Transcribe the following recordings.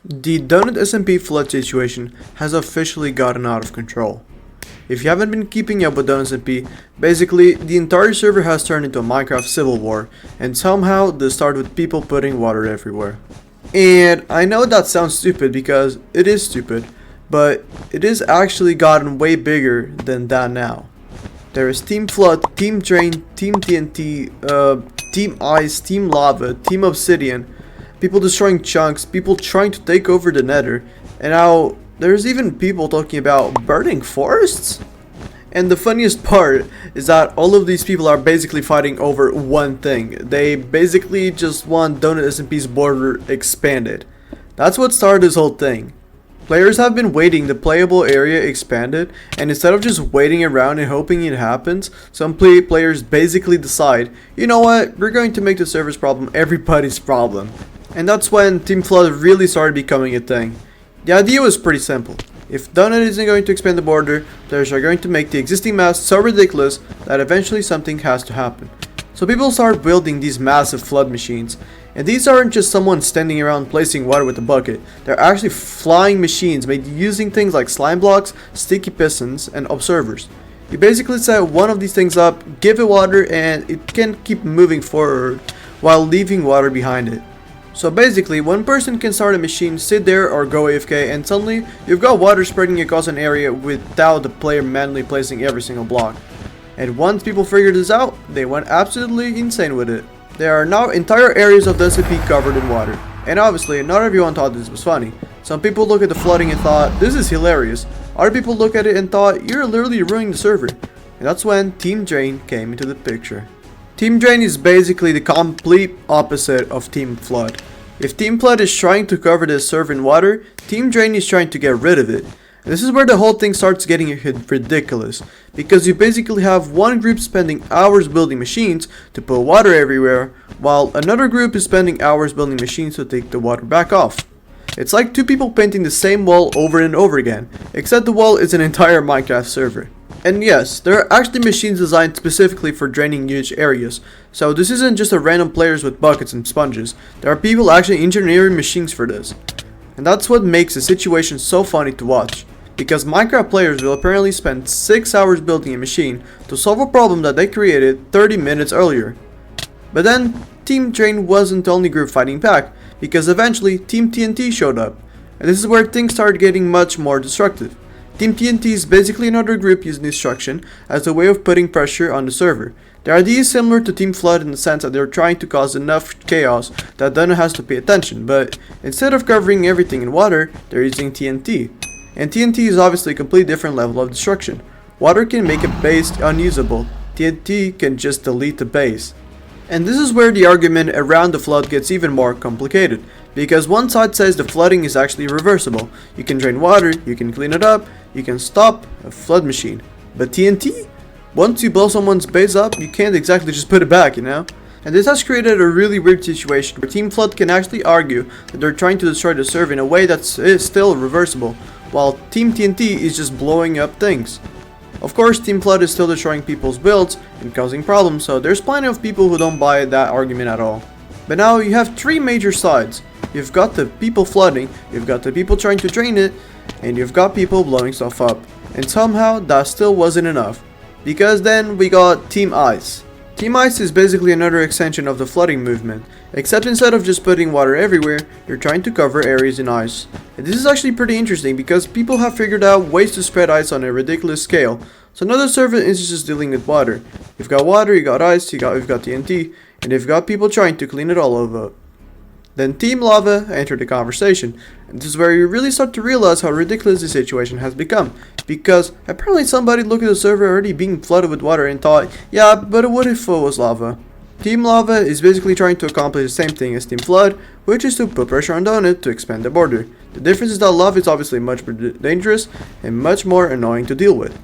The DonutSMP flood situation has officially gotten out of control. If you haven't been keeping up with DonutSMP, basically the entire server has turned into a Minecraft civil war, and somehow this started with people putting water everywhere. And I know that sounds stupid because it is stupid, but it is actually gotten way bigger than that now. There is Team Flood, Team Drain, Team TNT, Team Ice, Team Lava, Team Obsidian, people destroying chunks, people trying to take over the Nether, and now there's even people talking about burning forests? And the funniest part is that all of these people are basically fighting over one thing. They basically just want DonutSMP's border expanded. That's what started this whole thing. Players have been waiting the playable area expanded, and instead of just waiting around and hoping it happens, some players basically decide, you know what, we're going to make the server's problem everybody's problem. And that's when Team Flood really started becoming a thing. The idea was pretty simple. If Donut isn't going to expand the border, players are going to make the existing mass so ridiculous that eventually something has to happen. So people start building these massive flood machines. And these aren't just someone standing around placing water with a bucket. They're actually flying machines made using things like slime blocks, sticky pistons, and observers. You basically set one of these things up, give it water, and it can keep moving forward while leaving water behind it. So basically, one person can start a machine, sit there or go AFK, and suddenly you've got water spreading across an area without the player manually placing every single block. And once people figured this out, they went absolutely insane with it. There are now entire areas of the SMP covered in water. And obviously, not everyone thought this was funny. Some people look at the flooding and thought, this is hilarious. Other people look at it and thought, you're literally ruining the server. And that's when Team Drain came into the picture. Team Drain is basically the complete opposite of Team Flood. If Team Flood is trying to cover this server in water, Team Drain is trying to get rid of it. And this is where the whole thing starts getting ridiculous, because you basically have one group spending hours building machines to put water everywhere, while another group is spending hours building machines to take the water back off. It's like two people painting the same wall over and over again, except the wall is an entire Minecraft server. And yes, there are actually machines designed specifically for draining huge areas, so this isn't just a random players with buckets and sponges. There are people actually engineering machines for this. And that's what makes the situation so funny to watch, because Minecraft players will apparently spend 6 hours building a machine to solve a problem that they created 30 minutes earlier. But then, Team Drain wasn't the only group fighting back, because eventually Team TNT showed up, and this is where things started getting much more destructive. Team TNT is basically another group using destruction as a way of putting pressure on the server. The idea is similar to Team Flood in the sense that they're trying to cause enough chaos that Donut has to pay attention, but instead of covering everything in water, they're using TNT. And TNT is obviously a completely different level of destruction. Water can make a base unusable, TNT can just delete the base. And this is where the argument around the flood gets even more complicated, because one side says the flooding is actually reversible. You can drain water, you can clean it up, you can stop a flood machine. But TNT? Once you blow someone's base up, you can't exactly just put it back, you know? And this has created a really weird situation where Team Flood can actually argue that they're trying to destroy the server in a way that is still reversible, while Team TNT is just blowing up things. Of course, Team Flood is still destroying people's builds and causing problems, so there's plenty of people who don't buy that argument at all. But now you have three major sides. You've got the people flooding, you've got the people trying to drain it, and you've got people blowing stuff up. And somehow that still wasn't enough, because then we got Team Ice. Team Ice is basically another extension of the flooding movement, except instead of just putting water everywhere, you're trying to cover areas in ice. And this is actually pretty interesting because people have figured out ways to spread ice on a ridiculous scale. So another server is just dealing with water. You've got water, you got ice, you've got TNT, and you've got people trying to clean it all over. Then Team Lava entered the conversation, and this is where you really start to realize how ridiculous the situation has become, because apparently somebody looked at the server already being flooded with water and thought, yeah, but what if it was lava? Team Lava is basically trying to accomplish the same thing as Team Flood, which is to put pressure on Donut to expand the border. The difference is that lava is obviously much more dangerous and much more annoying to deal with.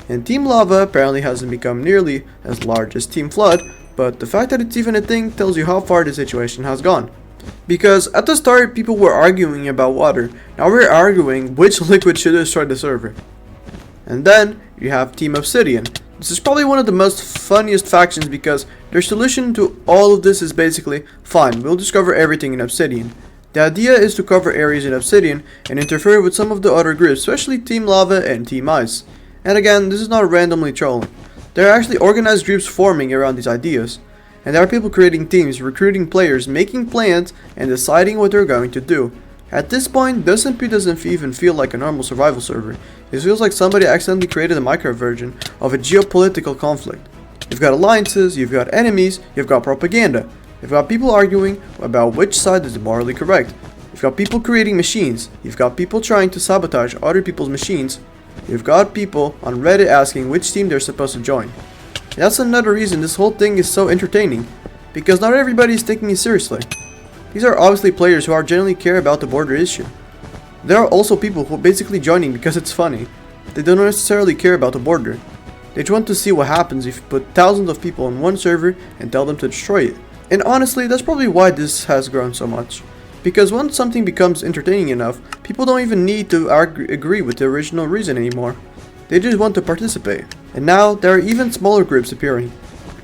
And Team Lava apparently hasn't become nearly as large as Team Flood, but the fact that it's even a thing tells you how far the situation has gone. Because at the start people were arguing about water, now we're arguing which liquid should destroy the server. And then you have Team Obsidian. This is probably one of the most funniest factions because their solution to all of this is basically, fine, we'll discover everything in Obsidian. The idea is to cover areas in Obsidian and interfere with some of the other groups, especially Team Lava and Team Ice. And again, this is not randomly trolling. There are actually organized groups forming around these ideas. And there are people creating teams, recruiting players, making plans, and deciding what they're going to do. At this point, DonutSMP doesn't even feel like a normal survival server. It feels like somebody accidentally created a Minecraft version of a geopolitical conflict. You've got alliances, you've got enemies, you've got propaganda. You've got people arguing about which side is morally correct. You've got people creating machines. You've got people trying to sabotage other people's machines. You've got people on Reddit asking which team they're supposed to join. And that's another reason this whole thing is so entertaining, because not everybody is taking it seriously. These are obviously players who are genuinely care about the border issue. There are also people who are basically joining because it's funny. They don't necessarily care about the border. They just want to see what happens if you put thousands of people on one server and tell them to destroy it. And honestly, that's probably why this has grown so much. Because once something becomes entertaining enough, people don't even need to agree with the original reason anymore. They just want to participate. And now, there are even smaller groups appearing.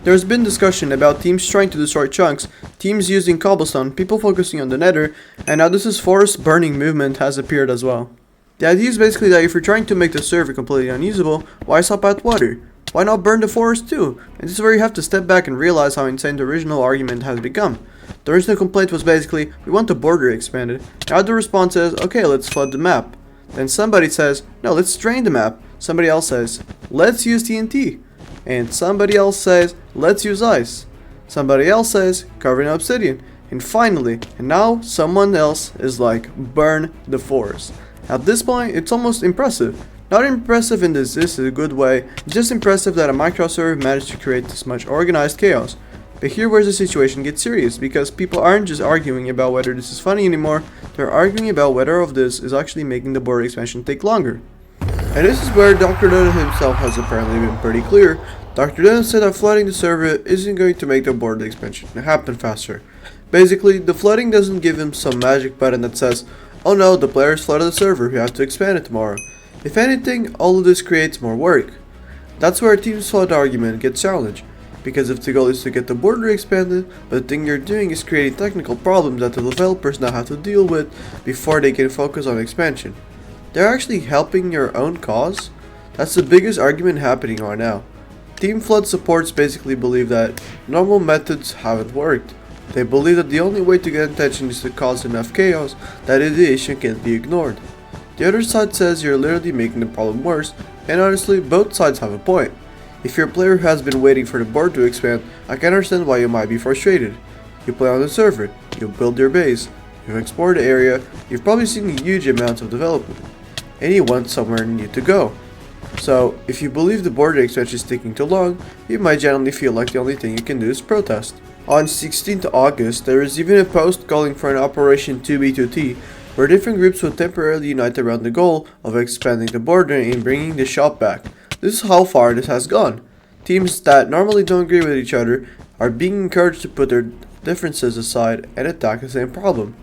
There's been discussion about teams trying to destroy chunks, teams using cobblestone, people focusing on the nether, and now this is forest burning movement has appeared as well. The idea is basically that if you're trying to make the server completely unusable, why stop at water? Why not burn the forest too? And this is where you have to step back and realize how insane the original argument has become. The original complaint was basically, we want the border expanded. Now the response is, okay, let's flood the map. Then somebody says, no, let's drain the map. Somebody else says, let's use TNT. And somebody else says, let's use ice. Somebody else says, cover in obsidian. And finally, and now someone else is like, burn the forest. At this point, it's almost impressive. Not impressive in this is a good way, just impressive that a Minecraft server managed to create this much organized chaos. But here where the situation gets serious, because people aren't just arguing about whether this is funny anymore, they're arguing about whether of this is actually making the border expansion take longer. And this is where Dr. Donut himself has apparently been pretty clear. Dr. Donut said that flooding the server isn't going to make the border expansion happen faster. Basically, the flooding doesn't give him some magic button that says, oh no, the players flooded the server, we have to expand it tomorrow. If anything, all of this creates more work. That's where a team's flood argument gets challenged. Because if the goal is to get the border expanded, but the thing you're doing is creating technical problems that the developers now have to deal with before they can focus on expansion. They're actually helping your own cause? That's the biggest argument happening right now. Team Flood supports basically believe that normal methods haven't worked. They believe that the only way to get attention is to cause enough chaos that the issue can't be ignored. The other side says you're literally making the problem worse, and honestly, both sides have a point. If you're a player who has been waiting for the board to expand, I can understand why you might be frustrated. You play on the server, you build your base, you've explored the area, you've probably seen huge amounts of development, and you want somewhere new to go. So, if you believe the border expansion is taking too long, you might generally feel like the only thing you can do is protest. On 16th August, there is even a post calling for an Operation 2B2T, where different groups will temporarily unite around the goal of expanding the border and bringing the shop back. This is how far this has gone. Teams that normally don't agree with each other are being encouraged to put their differences aside and attack the same problem.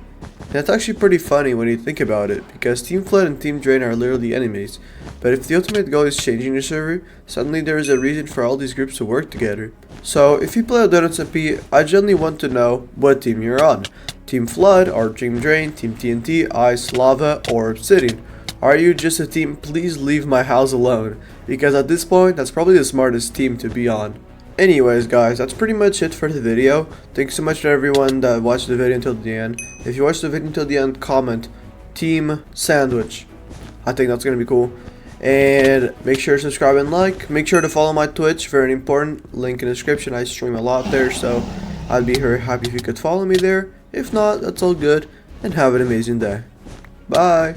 And it's actually pretty funny when you think about it, because Team Flood and Team Drain are literally enemies. But if the ultimate goal is changing the server, suddenly there is a reason for all these groups to work together. So if you play on DonutSMP, I generally want to know what team you're on. Team Flood or Team Drain, Team TNT, Ice, Lava, or Obsidian. Are you just a team please leave my house alone? Because at this point, that's probably the smartest team to be on. Anyways guys, that's pretty much it for the video. Thanks so much to everyone that watched the video until the end. If you watched the video until the end, comment Team Sandwich. I think that's gonna be cool. And make sure to subscribe and like. Make sure to follow my Twitch, very important. Link in the description. I stream a lot there, so I'd be very happy if you could follow me there. If not, that's all good. And have an amazing day. Bye.